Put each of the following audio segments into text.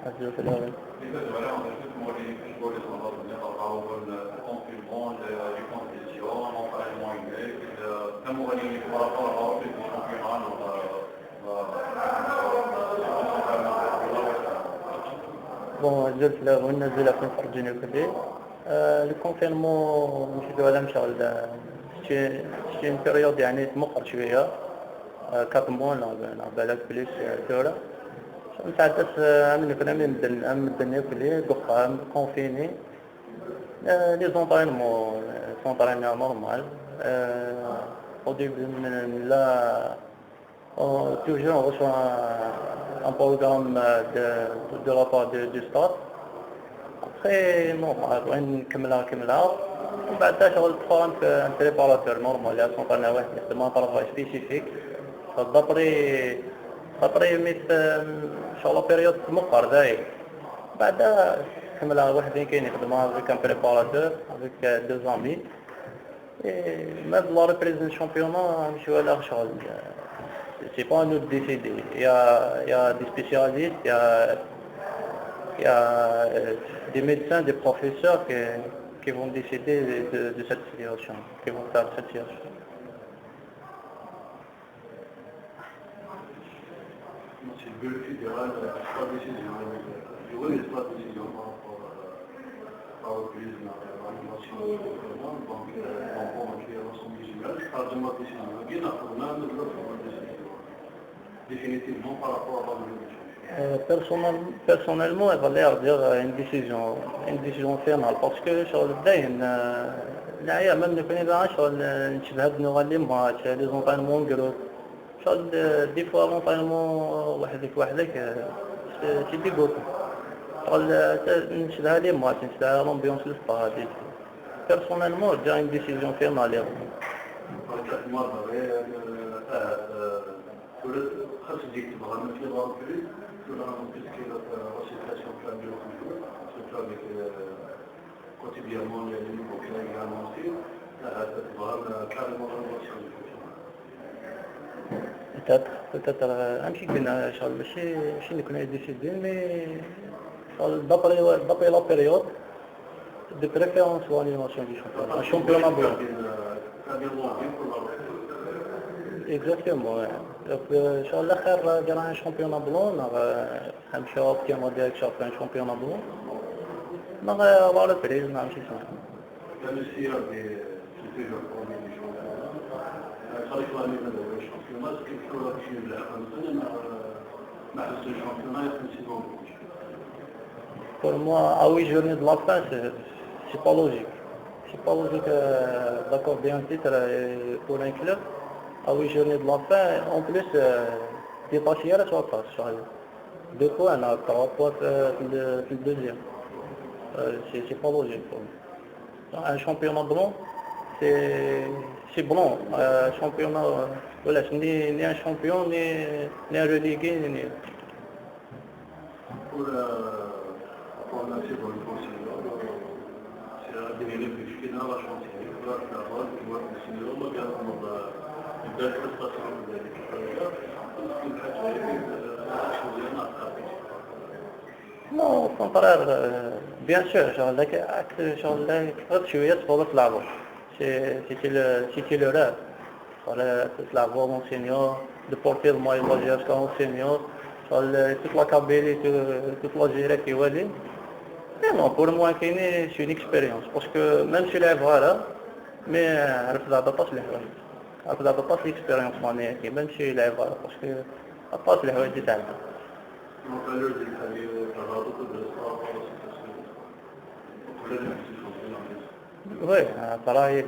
الجزء الأول. Bon, الجزء الأول نزل في فرجيني كذي. Le confinement مشيت ولا مشى ولا شيء période يعني تمقر شوية 4 mois لا بالك بليس دورة. نتعدس من كنا من الدنيا كلها بقى كونفيني لي زونطرينمون سونطرينمون نورمال au début là toujours on reçoit un programme de la part du staff après normal وين كملها وبعدها شغل تفهم ان بريباراتور نورمال لا سونطرينمون واحد يخدم ان طرافاي سبيسيفيك خاطري ميت ان شاء الله بيريود مقر داير بعدها كملها وحدين كاين يخدمها افيك ان بريباراتور افيك دو زامي ما لا ريبريزون شامبيونا نمشيو على شغل سي با نو ديسيدي يا دي سبيسياليست يا دي médecins des professeurs qui vont décider de cette situation qui vont faire cette situation. Le fédéral n'a pas de décision. Il y aurait pas de décision par rapport à l'animation du gouvernement. Donc, on va créer l'ensemble du village. Pas de ma décision. Il y a une décision. Définitivement par rapport à l'évolution. Personnellement, il va l'air dire une décision finale parce que sur le dain, là, même ne connaît pas sur le شباب نغلي ماتش les entraînements gros. شغل دي فوا لونطاينمون وحدك تدي قوت شغل نشدها لي ماتش نشدها لومبيونس السطاد بيرسونيلمون جا ان ديسيزيون فينال خاص ديك تبغى من في غار كبير ولا تسكيل راسيتاسيون كامل سورتو افيك كوتيديانمون يعني ممكن également aussi هذا تبغى كاريمون peut-être امشي قلنا شغل ماشي نكون ديسيدي مي شغل d'après la période de préférence pour l'animation du championnat blanc. Exactement. شغل الاخر جرى championnat blanc نمشيو كيما ديك شافين championnat blanc نغ على بريز نمشي Pour moi, à 8 journées de la fin, c'est pas logique. C'est pas logique d'accorder un titre pour un club. À 8 journées de la fin, en plus, dépasser la place. 2 points, là, 3 points le deuxième. C'est pas logique pour moi. Un championnat blanc, c'est blanc. Championnat, voilà, ni un champion, ni un relégué, ni... Pour la saison conciliable, c'est la dernière qui n'a la chance de voir la balle, de voir le signal, de regarder le prestation de l'équipe Non, au contraire, bien sûr, شوية تفضل تلعبوا. C'était le rêve. Toute la voix enseignant, de porter le maillot jusqu'à enseignant, toute la Kabylie, toute l'Algérie qui va dire. Mais non, pour moi, c'est une expérience. Parce que même si les voilà, mais elle ne va pas se les voir. Elle ne va pas l'expérience, même si les voilà. Parce que elle ne va pas se les voir du temps. Oui, pareil,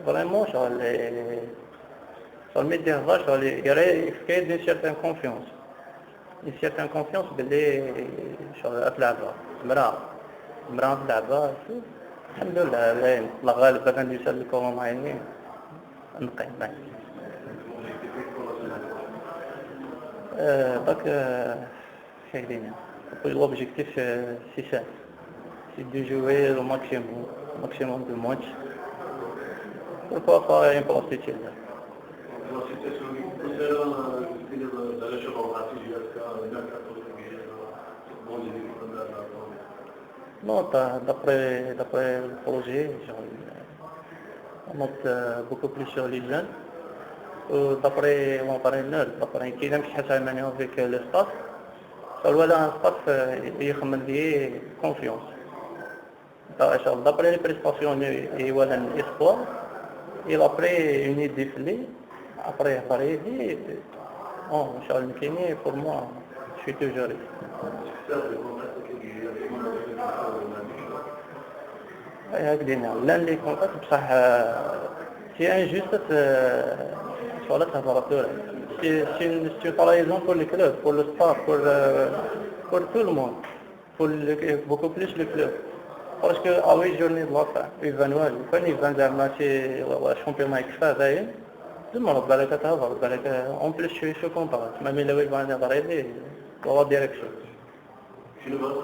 vraiment, sur le média, il y aurait une certaine confiance. Une certaine confiance sur l'athlète. مرأة تلعبها الحمد لله الله غالب كان يسال الكورونا يعني نقيم معي donc l'objectif c'est ça, c'est de jouer au maximum de matchs. Pourquoi pas un peu de شوف أوقاتي جاتك هناك bon, j'ai des problèmes là. Non, d'après le projet, on note beaucoup plus sur les jeunes. D'après l'entraîneur, d'après qui aime qui avec le staff, ça doit être un staff qui a confiance. D'après les prestations, il y a un espoir. Et après une idée défilée, après pour moi, je suis toujours ici. L'un des contacts, c'est injuste sur la température. C'est une paraison pour le club, pour le staff, pour tout le monde, beaucoup plus le club. Parce que à 8 journées de la fin, il va nous quand il va dans le match championnat كفاية دمر بالك تهضر بالك en plus je suis content même il va aller dans la direction. شنو بقى